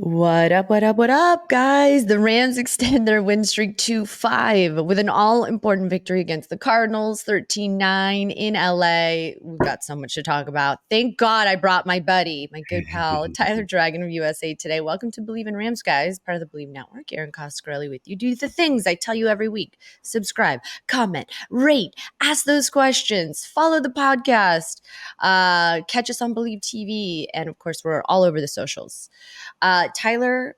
What up, what up, what up, guys? The Rams extend their win streak to 5 with an all-important victory against the Cardinals, 13-9 in LA. We've got so much to talk about. Thank God I brought my buddy, my good pal, Tyler Dragon of USA Today. Welcome to Bleav in Rams, guys, part of the Bleav Network. Erin Coscarelli with you. Do the things I tell you every week. Subscribe, comment, rate, ask those questions, follow the podcast, catch us on Bleav TV, and of course, we're all over the socials. Tyler,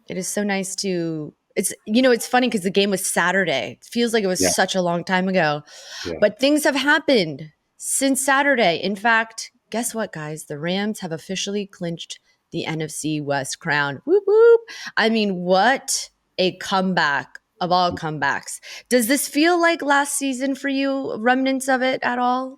it is so nice to. It's funny because the game was Saturday. It feels like it was Yeah, such a long time ago, yeah. but things have happened since Saturday. In fact, guess what, guys? The Rams have officially clinched the NFC West crown. Whoop whoop! I mean, what a comeback of all comebacks. Does this feel like last season for you? Remnants of it at all?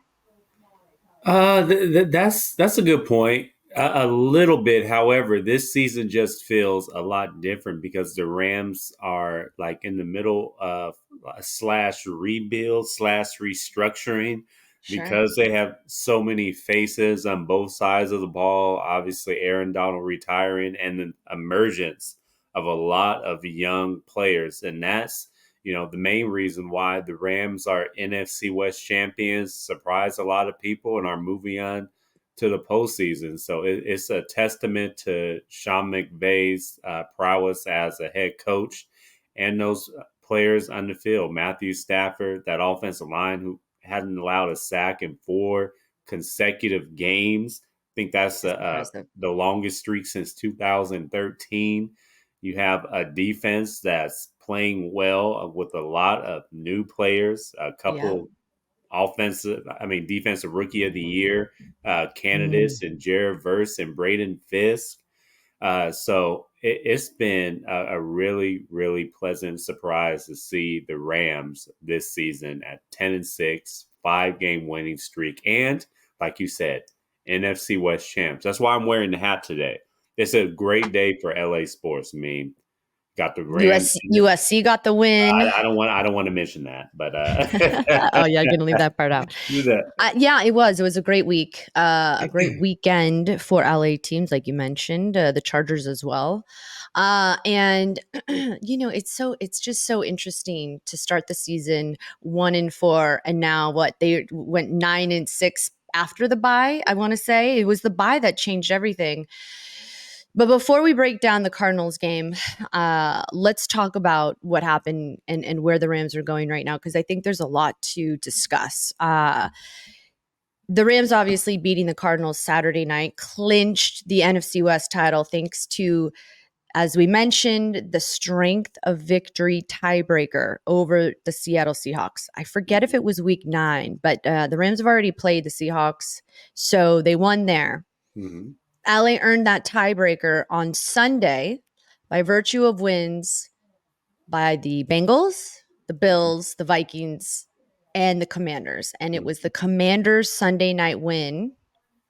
That's a good point. A little bit, however, this season just feels a lot different because the Rams are like in the middle of a slash rebuild slash restructuring Sure. because they have so many faces on both sides of the ball. Obviously, Aaron Donald retiring and the emergence of a lot of young players, and that's the main reason why the Rams are NFC West champions, surprised a lot of people, and are moving on to the postseason. So it's a testament to Sean McVay's prowess as a head coach and those players on the field. Matthew Stafford, that offensive line who hadn't allowed a sack in 4 consecutive games. I think that's That's impressive. the longest streak since 2013. You have a defense that's playing well with a lot of new players, a Yeah. couple defensive rookie of the year Mm. candidates, and Jared Verse and Braden Fisk. So it's been a really, really pleasant surprise to see the Rams this season at 10-6, 5-game winning streak, and like you said, NFC West champs. That's why I'm wearing the hat today. It's a great day for LA sports. I mean, got the Rams. USC got the win. I don't want to mention that, but Oh yeah, I'm gonna leave that part out. do that. Yeah, it was. It was a great week, a great weekend for LA teams, like you mentioned, the Chargers as well. And it's just so interesting to start the season 1-4, and now what they went 9-6 after the bye. I want to say it was the bye that changed everything. But before we break down the Cardinals game, let's talk about what happened and where the Rams are going right now, because I think there's a lot to discuss. The Rams obviously beating the Cardinals Saturday night clinched the NFC West title thanks to, as we mentioned, the strength of victory tiebreaker over the Seattle Seahawks. I forget if it was week 9, but the Rams have already played the Seahawks, so they won there. Mhm. LA earned that tiebreaker on Sunday by virtue of wins by the Bengals, the Bills, the Vikings, and the Commanders. And it was the Commanders' Sunday night win,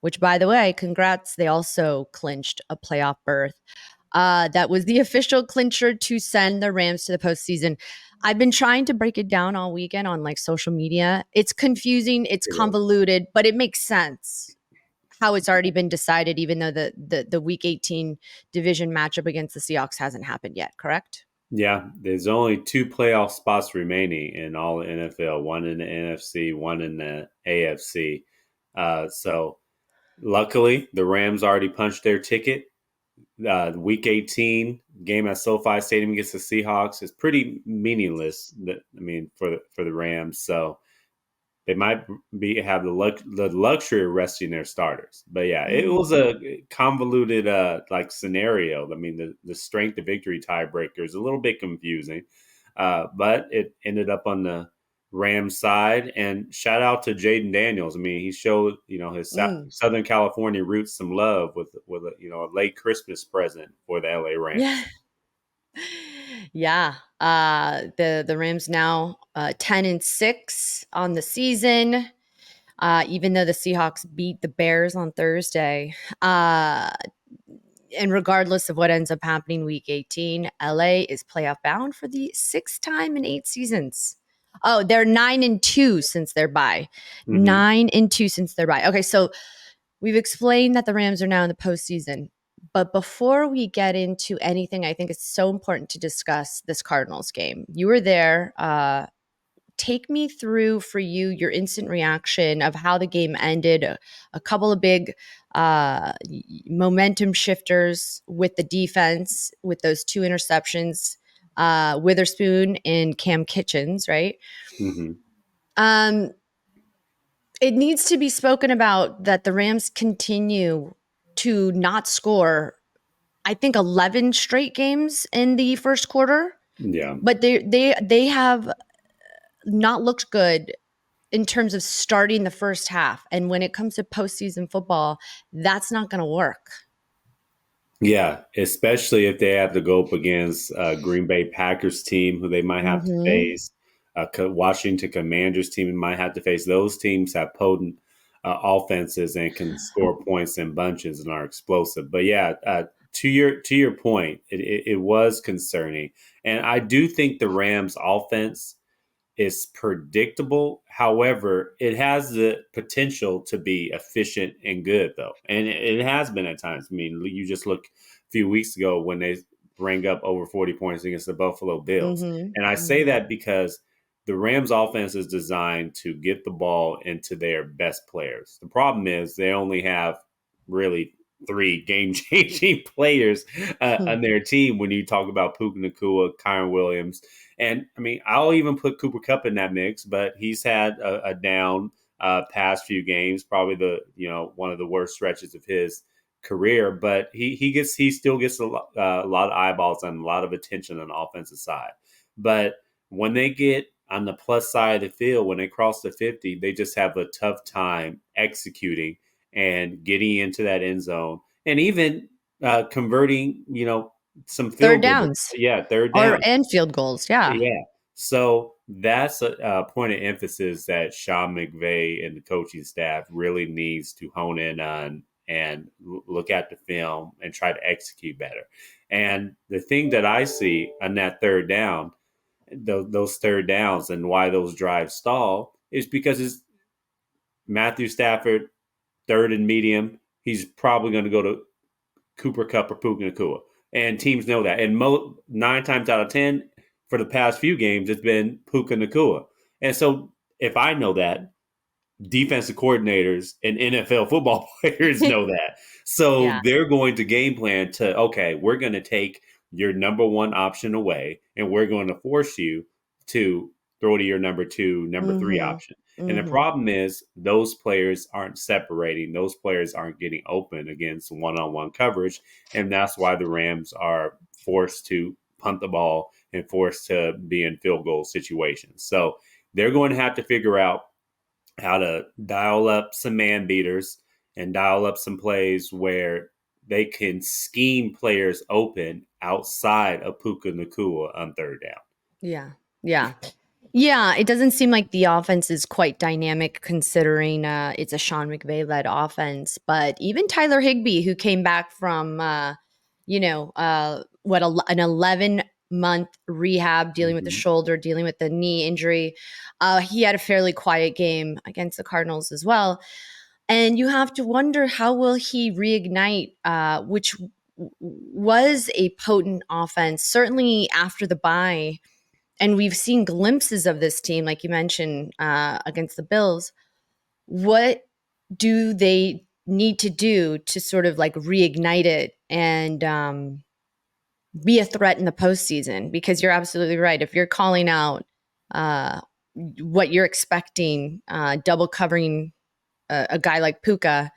which, by the way, congrats. They also clinched a playoff berth. That was the official clincher to send the Rams to the postseason. I've been trying to break it down all weekend on like social media. It's confusing, it's It is. convoluted, but it makes sense how it's already been decided, even though the Week 18 division matchup against the Seahawks hasn't happened yet. Correct? Yeah, there's only 2 playoff spots remaining in all the NFL, one in the NFC, one in the AFC. So luckily, the Rams already punched their ticket. Week 18 game at SoFi Stadium against the Seahawks is pretty meaningless. For the Rams, so they might have the luxury of resting their starters. But yeah, it Mm. was a convoluted like scenario. I mean, the strength of victory tiebreaker is a little bit confusing, but it ended up on the Rams side. And shout out to Jaden Daniels. I mean, he showed his Mm. Southern California roots some love with a late Christmas present for the LA Yeah. Rams. Yeah. The Rams now 10-6 on the season. Even though the Seahawks beat the Bears on Thursday. And regardless of what ends up happening week 18, LA is playoff bound for the 6th time in 8 seasons. Oh, they're 9-2 since their bye. Hmm. 9-2 since their bye. Okay, so we've explained that the Rams are now in the postseason. But before we get into anything, I think it's so important to discuss this Cardinals game. You were there. Take me through for you your instant reaction of how the game ended. A couple of big momentum shifters with the defense, with those two interceptions, Witherspoon and Cam Kitchens, right? Mm-hmm. Um, it needs to be spoken about that the Rams continue to not score. I think 11 straight games in the first quarter, Yeah. but they have not looked good in terms of starting the first half. And when it comes to postseason football, that's not going to work. Yeah, especially if they have to go up against Green Bay Packers team, who they might have to Mm-hmm. face, Washington Commanders team, and might have to face. Those teams have potent offenses and can score points in bunches and are explosive. But yeah, to your point, it was concerning, and I do think the Rams' offense is predictable. However, it has the potential to be efficient and good, though. And it has been at times. I mean, you just look a few weeks ago when they rang up over 40 points against the Buffalo Bills. Mm-hmm. And I say Mm-hmm. that because the Rams offense is designed to get the ball into their best players. The problem is they only have really three game changing players on their team when you talk about Puka Nacua, Kyron Williams, and I mean, I'll even put Cooper Cup in that mix, but he's had a down past few games, probably the one of the worst stretches of his career. But he still gets a lot of eyeballs and a lot of attention on the offensive side. But when they get on the plus side of the field, when they cross the 50, they just have a tough time executing and getting into that end zone, and even converting, some Third field goals. downs Yeah, third or down. and field goals. Yeah. Yeah. So that's a point of emphasis that Sean McVay and the coaching staff really needs to hone in on and look at the film and try to execute better. And the thing that I see on that third down, those third downs and why those drives stall is because it's Matthew Stafford, third and medium. He's probably going to go to Cooper Cup or Puka Nacua. And teams know that. And 9 times out of 10 for the past few games, it's been Puka Nacua. And so if I know that, defensive coordinators and NFL football players know that. So Yeah. they're going to game plan to, okay, we're going to take your number one option away and we're going to force you to throw to your number two, number three Mm-hmm. option. And the Mm-hmm. problem is those players aren't separating. Those players aren't getting open against one-on-one coverage. And that's why the Rams are forced to punt the ball and forced to be in field goal situations. So they're going to have to figure out how to dial up some man beaters and dial up some plays where they can scheme players open outside of Puka Nacua on third down. Yeah. Yeah. Yeah, it doesn't seem like the offense is quite dynamic considering it's a Sean McVay led offense. But even Tyler Higbee, who came back from, an 11-month rehab, dealing with the Mm-hmm. shoulder, dealing with the knee injury, he had a fairly quiet game against the Cardinals as well. And you have to wonder how will he reignite, which was a potent offense, certainly after the bye, and we've seen glimpses of this team, like you mentioned, against the Bills. What do they need to do to sort of like reignite it and be a threat in the postseason? Because you're absolutely right. If you're calling out uh, what you're expecting, double covering a guy like Puka,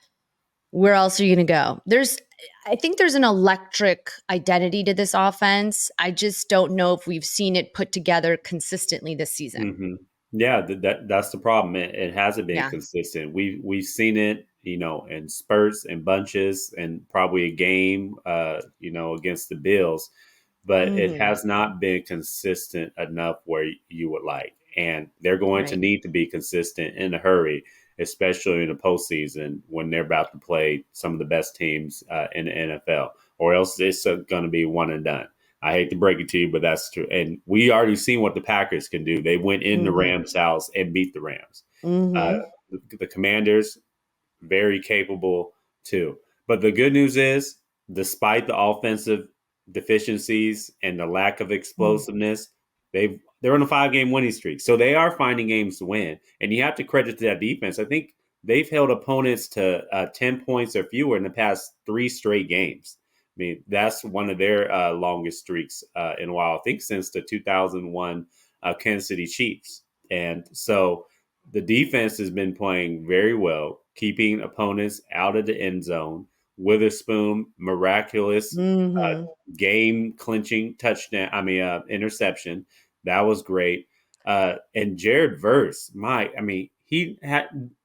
where else are you going to go? I think there's an electric identity to this offense. I just don't know if we've seen it put together consistently this season. Mm-hmm. Yeah, that's the problem. It hasn't been Yeah. consistent. We've seen it, in spurts and bunches, and probably a game, against the Bills, but it Hmm. has not been consistent enough where you would like. And they're going to Right. need to be consistent in a hurry, especially in the postseason when they're about to play some of the best teams in the NFL, or else it's going to be one and done. I hate to break it to you, but that's true. And we already seen what the Packers can do. They went in the Hmm. Rams' house and beat the Rams. Uh, Hmm. the Commanders, very capable too. But the good news is despite the offensive deficiencies and the lack of explosiveness, they're on a 5-game winning streak. So they are finding games to win. And you have to credit to that defense. I think they've held opponents to 10 points or fewer in the past 3 straight games. I mean, that's one of their longest streaks in a while, I think since the 2001 Kansas City Chiefs. And so the defense has been playing very well, keeping opponents out of the end zone. Witherspoon, miraculous Mm-hmm. game clinching touchdown. Interception. That was great. And Jared Verse,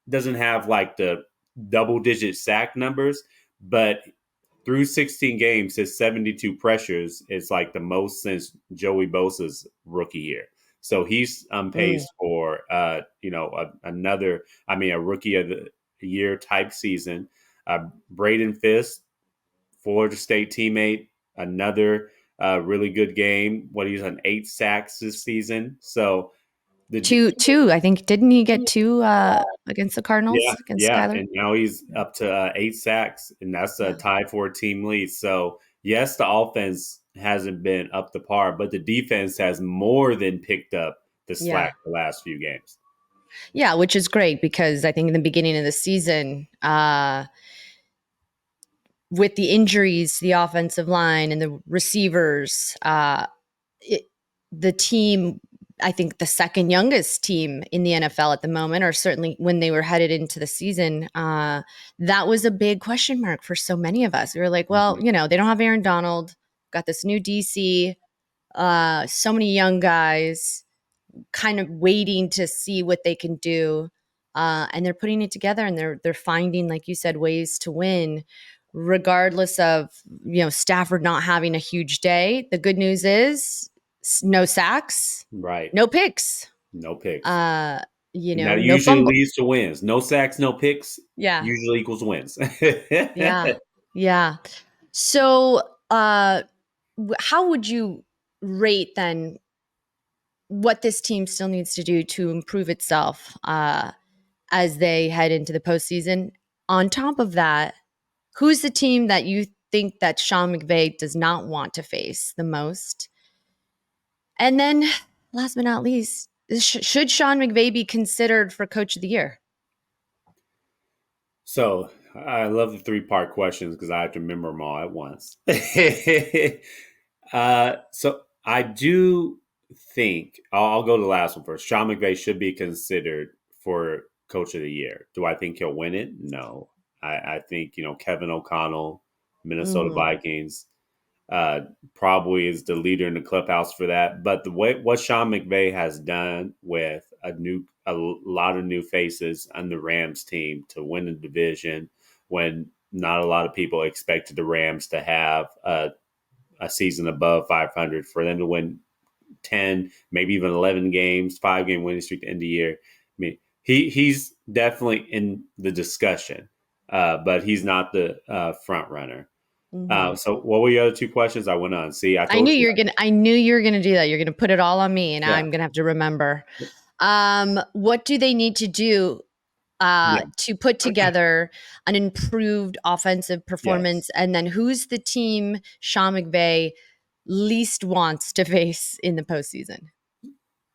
doesn't have like the double digit sack numbers, but through 16 games, his 72 pressures is like the most since Joey Bosa's rookie year. So he's on Mm. pace for a rookie of the year type season. Braden Fisk, Florida State teammate, another really good game. What he's on 8 sacks this season. So the Two. I think didn't he get two against the Yeah, Cardinals against yeah, Skyler? and now he's up to 8 sacks, and that's a Yeah. tie for a team lead. So yes, the offense hasn't been up to par, but the defense has more than picked up the Yeah. slack the last few games. Yeah, which is great because I think in the beginning of the season, with the injuries to the offensive line and the receivers, it, the team, I think the second youngest team in the NFL at the moment, or certainly when they were headed into the season, that was a big question mark for so many of us. We were like, well, Mhm. they don't have Aaron Donald, got this new DC, so many young guys kind of waiting to see what they can do. And they're putting it together and they're finding, like you said, ways to win, regardless of Stafford not having a huge day. The good news is no sacks, Right. no picks, No picks. uh, And that no usually fumble. leads to wins. No sacks, no picks Yeah, usually equals wins. yeah, yeah. So, how would you rate then what this team still needs to do to improve itself as they head into the postseason? On top of that, who's the team that you think that Sean McVay does not want to face the most? And then, last but not least, should Sean McVay be considered for Coach of the Year? So I love the 3-part questions because I have to remember them all at once. So I do think I'll go to the last one first. Sean McVay should be considered for Coach of the Year. Do I think he'll win it? No. I think Kevin O'Connell, Minnesota Mm-hmm. Vikings, uh, probably is the leader in the clubhouse for that. But the way what Sean McVay has done with a lot of new faces on the Rams team to win the division when not a lot of people expected the Rams to have a season above 500, for them to win 10, maybe even 11 games, 5-game winning streak at the end of the year. I mean, he's definitely in the discussion, but he's not the front runner. Mm-hmm. So what were your other 2 questions? I went on. See, I I told knew you. you're gonna. I knew you were gonna do that. You're gonna put it all on me, and Yeah, I'm gonna have to remember. What do they need to do yeah, to put together an improved offensive yes. performance? And then who's the team Sean McVay least wants to face in the postseason?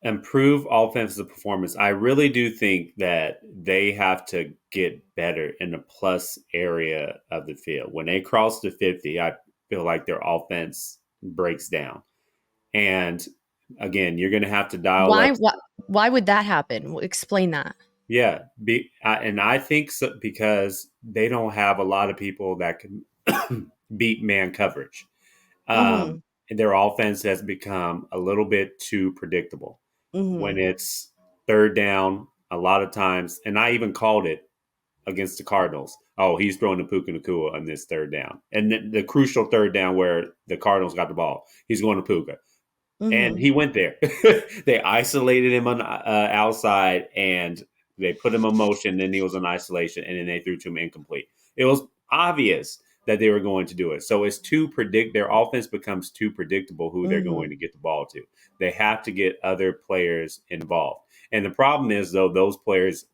Improve offensive performance. I really do think that they have to get better in the plus area of the field. When they cross the 50, I feel like their offense breaks down. And again, you're going to have to dial Why? up. Why would that happen? Explain that. Yeah, and I think so, because they don't have a lot of people that can beat man coverage. Mm-hmm. And their offense has become a little bit too predictable. Mm-hmm. When it's third down, a lot of times, and I even called it against the Cardinals. Oh, he's throwing the Puka Nakua on this third down. And the crucial third down where the Cardinals got the ball, he's going to Puka. And Mm-hmm. he went there. They isolated him on outside, and they put him in motion. Then he was in isolation, and then they threw to him incomplete. It was obvious that they were going to do it. So it's too predict. Their offense becomes too predictable who they're Mm-hmm. going to get the ball to. They have to get other players involved. And the problem is, though, those players,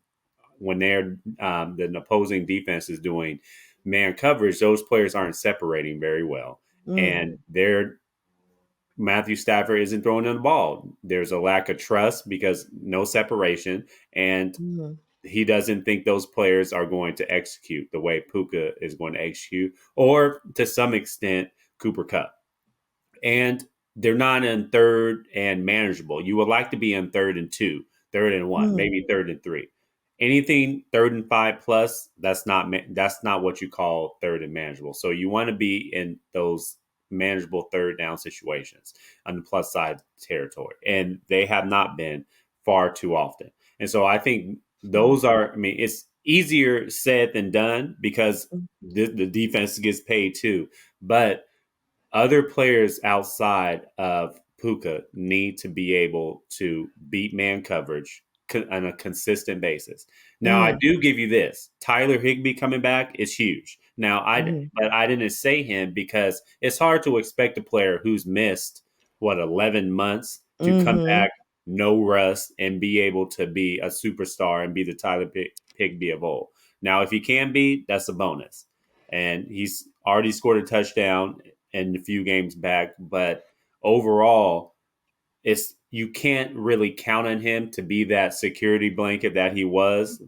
when they're the opposing defense is doing man coverage, those players aren't separating very well. Mm, And they're Matthew Stafford isn't throwing them the ball. There's a lack of trust because no separation, and mm, he doesn't think those players are going to execute the way Puka is going to execute, or to some extent, Cooper Kupp. And they're not in third and manageable. You would like to be in third and two, third and one, mm, maybe third and three. Anything third and five plus, that's not what you call third and manageable. So you want to be in those manageable third down situations on the plus side territory, and they have not been far too often. And so I think mm, those are. I mean, it's easier said than done because mm, the defense gets paid too, but other players outside of Puka need to be able to beat man coverage on a consistent basis. Now, I mm, do give you this: Tyler Higbee coming back is huge. Now, mm, but I didn't say him because it's hard to expect a player who's missed 11 months to come mhm, back, no rust, and be able to be a superstar and be the Tyler Higbee of old. Now, if he can be, that's a bonus, and he's already scored a touchdown in a few games back, but overall, it's you can't really count on him to be that security blanket that he was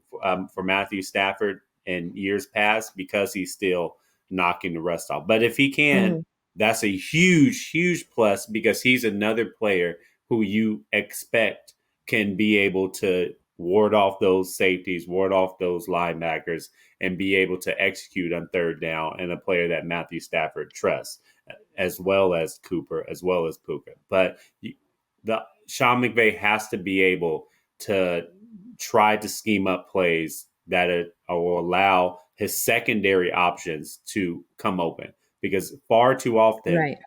for Matthew Stafford in years past because he's still knocking the rust off. But if he can, mhm, that's a huge, huge plus because he's another player who you expect can be able to ward off those safeties, ward off those linebackers, and be able to execute on third down, and a player that Matthew Stafford trusts, as well as Cooper, as well as Puka. But the Sean McVay has to be able to try to scheme up plays that will allow his secondary options to come open because far too often right.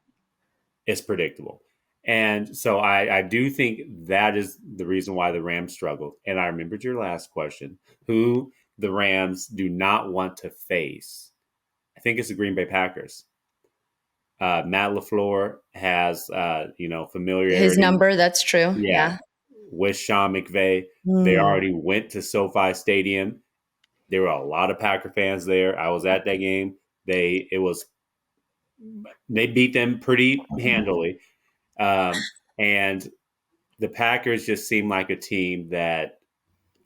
it's predictable. And so I do think that is the reason why the Rams struggled. And I remembered your last question: who the Rams do not want to face. I think it's the Green Bay Packers. Matt LaFleur has, His familiarity, number, that's true. yeah, Yeah. with Sean McVay. They Mm, already went to SoFi Stadium. There were a lot of Packer fans there. I was at that game. It was they beat them pretty handily, and the Packers just seem like a team that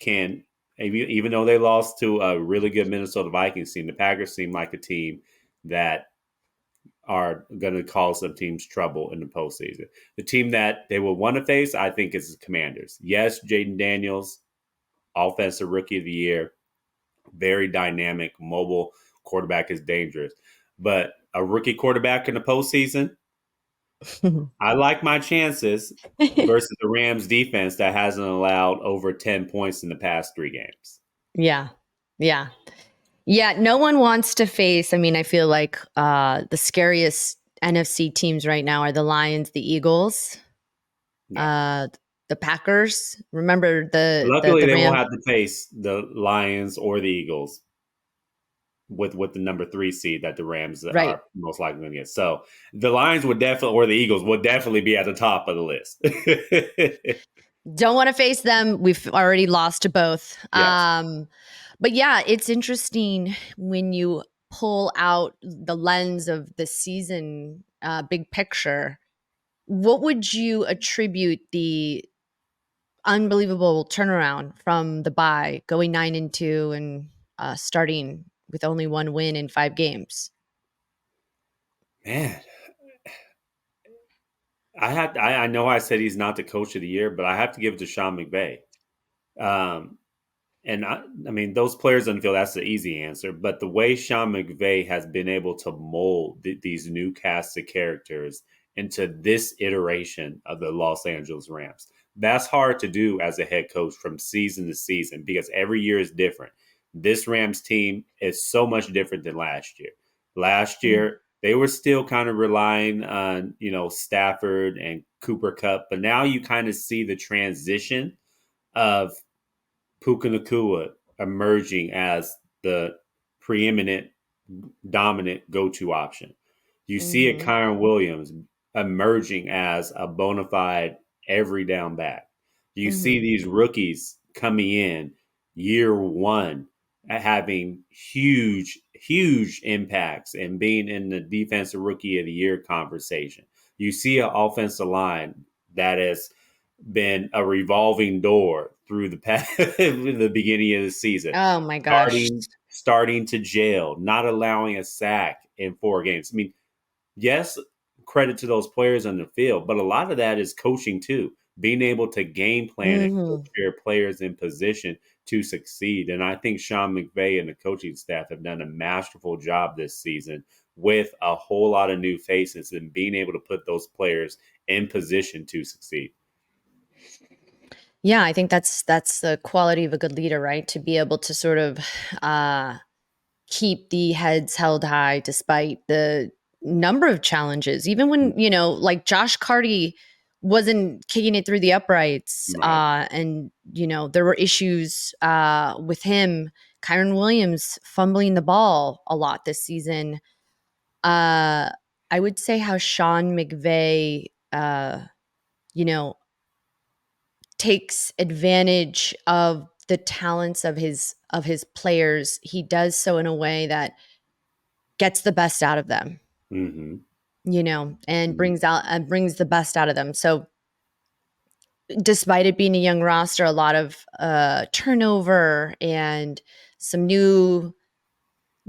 can, even though they lost to a really good Minnesota Vikings team, the Packers seem like a team that are going to cause some teams trouble in the postseason. The team that they will want to face, I think, is the Commanders. Yes, Jaden Daniels, offensive rookie of the year, very dynamic, mobile quarterback is dangerous. But a rookie quarterback in the postseason, I like my chances versus the Rams defense that hasn't allowed over 10 points in the past 3 games. yeah. Yeah. Yeah. No one wants to face, I mean, I feel like the scariest NFC teams right now are the Lions, the Eagles, Yeah. uh, the Packers. Remember the Luckily, the they won't Rams, have to face the Lions or the Eagles with the number 3 seed that the Rams right? are most likely going to get. So the Lions would definitely, or the Eagles would definitely be at the top of the list. Don't want to face them. We've already lost to both. Yes. But yeah, it's interesting when you pull out the lens of the season, big picture. What would you attribute the unbelievable turnaround from the bye, going 9-2 and starting with only one win in 5 games? Man, I know I said he's not the coach of the year, but I have to give it to Sean McVay. Um, And I mean, those players on the field, that's the easy answer. But the way Sean McVay has been able to mold these new cast of characters into this iteration of the Los Angeles Rams, that's hard to do as a head coach from season to season because every year is different. This Rams team is so much different than last year. Last Mm, year, they were still kind of relying on, Stafford and Cooper Cup, but now you kind of see the transition of Puka Nakua emerging as the preeminent, dominant go-to option. You see a mhm, Kyron Williams emerging as a bona fide every down back. You see mhm, these rookies coming in year one having huge impacts and being in the defensive rookie of the year conversation. You see an offensive line that has been a revolving door through the past, the beginning of the season, Oh my gosh. starting to jail, not allowing a sack in 4 games. I mean, yes, credit to those players on the field, but a lot of that is coaching too, being able to game plan and Hmm. put your players in position to succeed. And I think Sean McVay and the coaching staff have done a masterful job this season with a whole lot of new faces and being able to put those players in position to succeed. Yeah, I think that's the quality of a good leader, right? To be able to sort of uh, keep the heads held high despite the number of challenges. Even when, like Josh Carty wasn't kicking it through the uprights, Right. and there were issues with him. Kyron Williams fumbling the ball a lot this season. I would say how Sean McVay, you know, takes advantage of the talents of his players. He does so in a way that gets the best out of them, Mm-hmm. and Mm-hmm. brings the best out of them. So despite it being a young roster, a lot of turnover and some new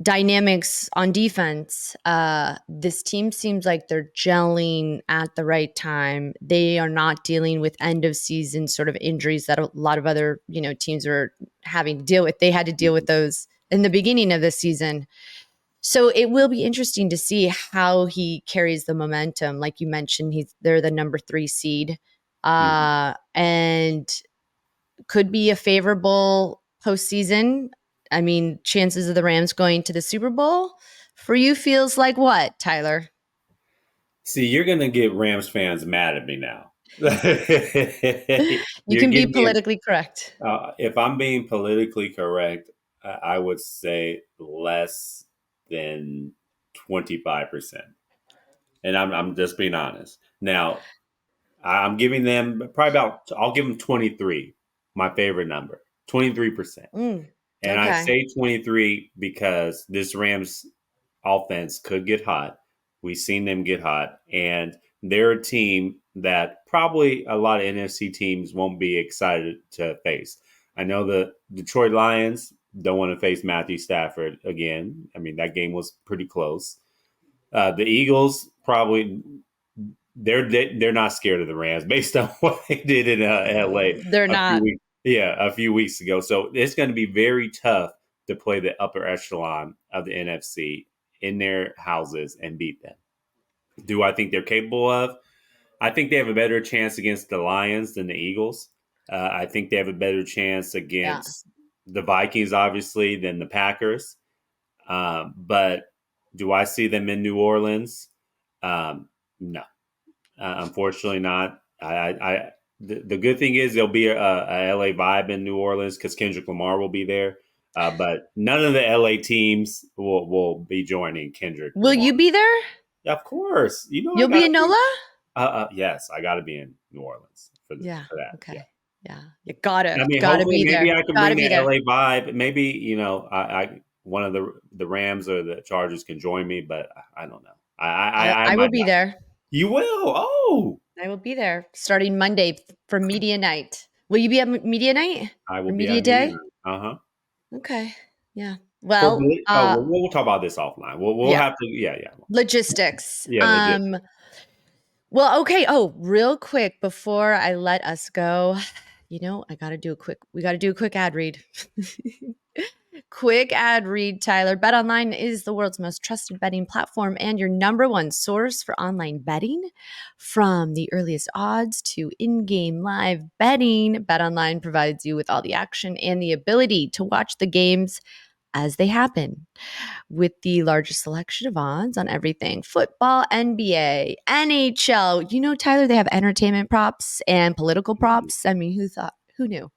dynamics on defense. This team seems like they're gelling at the right time. They are not dealing with end of season sort of injuries that a lot of other teams are having to deal with. They had to deal with those in the beginning of the season. So it will be interesting to see how he carries the momentum. Like you mentioned, they're the number 3 seed, Mm-hmm. and could be a favorable postseason. I mean, chances of the Rams going to the Super Bowl for you feels like what, Tyler? See, you're going to get Rams fans mad at me now. You You're can be getting me. politically correct. If I'm being politically correct, I would say less than 25%. And I'm just being honest. Now, I'm giving them probably I'll give them 23, my favorite number, 23%. Mm, And I okay. say 23 because this Rams offense could get hot. We've seen them get hot, and they're a team that probably a lot of NFC teams won't be excited to face. I know the Detroit Lions don't want to face Matthew Stafford again. I mean, that game was pretty close. The Eagles probably they're not scared of the Rams based on what they did in LA They're a few not. weeks a few weeks ago. So it's going to be very tough to play the upper echelon of the NFC in their houses and beat them. Do I think they're capable of? I think they have a better chance against the Lions than the Eagles. I think they have a better chance Yeah. against the Vikings, obviously, than the Packers. But do I see them in New Orleans? No, unfortunately not. The good thing is there'll be a LA vibe in New Orleans because Kendrick Lamar will be there. But none of the LA teams will be joining Kendrick Will Lamar. you be there? Of course, I You'll be gotta in be. NOLA? Yes, I gotta be in New Orleans Yeah. for that. Yeah. Okay. Yeah. You gotta I mean, gotta hopefully, be maybe there. I can Gotta bring be that there. LA vibe. Maybe I one of the Rams or the Chargers can join me, but I don't know. I I will might be not. there. You will. Oh, I will be there starting Monday for media night. Will you be at media night I will or be media at media day? night. Uh huh. Okay. Yeah. For Well, we'll talk about this offline. We'll yeah. have to. Yeah. Logistics. Legit. Well, okay. Oh, real quick before I let us go, we got to do a quick ad read. Quick ad read, Tyler. BetOnline is the world's most trusted betting platform and your number one source for online betting. From the earliest odds to in-game live betting, BetOnline provides you with all the action and the ability to watch the games as they happen with the largest selection of odds on everything football, NBA, NHL. Tyler, they have entertainment props and political Mhm. props. I mean, who thought? Who knew?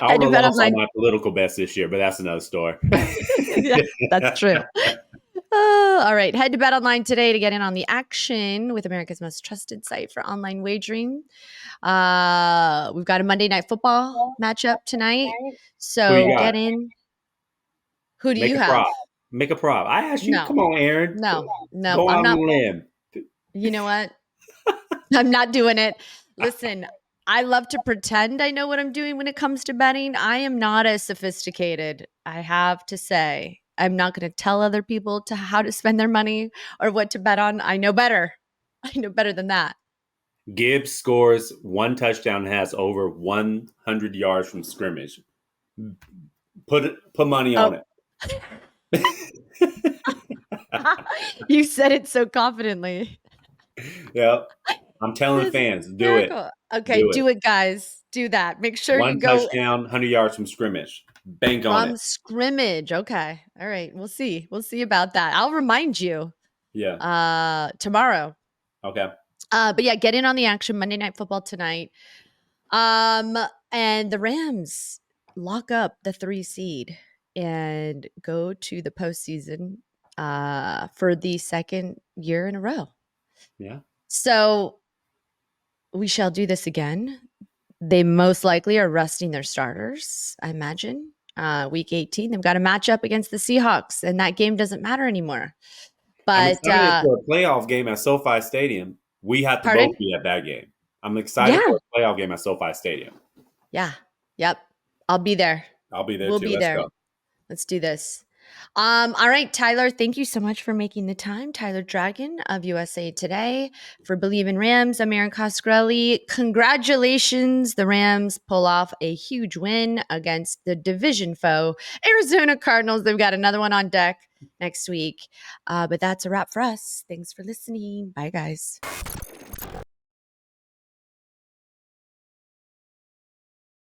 I'll Head to have Bet lost all Online. my political bets this year, but that's another story. Yeah, that's true. All right. Head to Bet Online today to get in on the action with America's most trusted site for online wagering. We've got a Monday Night Football matchup tonight. Who you So got? get in. Who do Make you a have? prop. Make a prop. I asked you. No, Come on, Aaron. no, no. Go I'm out on not. a limb. You know what? I'm not doing it. Listen, I love to pretend I know what I'm doing when it comes to betting. I am not as sophisticated, I have to say. I'm not going to tell other people to how to spend their money or what to bet on. I know better. I know better than that. Gibbs scores one touchdown and has over 100 yards from scrimmage. Put money on Oh, it. you said it so confidently. Yep. I'm telling This is fans, do it. hysterical. Okay, Do it. do it, guys. Do that. Make sure you One go touchdown, 100 yards from scrimmage. Bank on it. from scrimmage. Okay. All right. We'll see. We'll see about that. I'll remind you Yeah. tomorrow. Okay. But yeah, get in on the action. Monday Night Football tonight. Um, and the Rams lock up the 3 seed and go to the postseason for the second year in a row. Yeah. So we shall do this again. They most likely are resting their starters, I imagine. Week 18, they've got a matchup against the Seahawks, and that game doesn't matter anymore. I'm But excited for a playoff game at SoFi Stadium. We have to pardon? both be at that game. I'm excited Yeah. for a playoff game at SoFi Stadium. Yeah. Yep. I'll be there. I'll be there We'll too. be Let's there. go. Let's do this. All right, Tyler, thank you so much for making the time. Tyler Dragon of USA Today. For Bleav in Rams, I'm Erin Coscarelli. Congratulations. The Rams pull off a huge win against the division foe, Arizona Cardinals. They've got another one on deck next week. But that's a wrap for us. Thanks for listening. Bye, guys.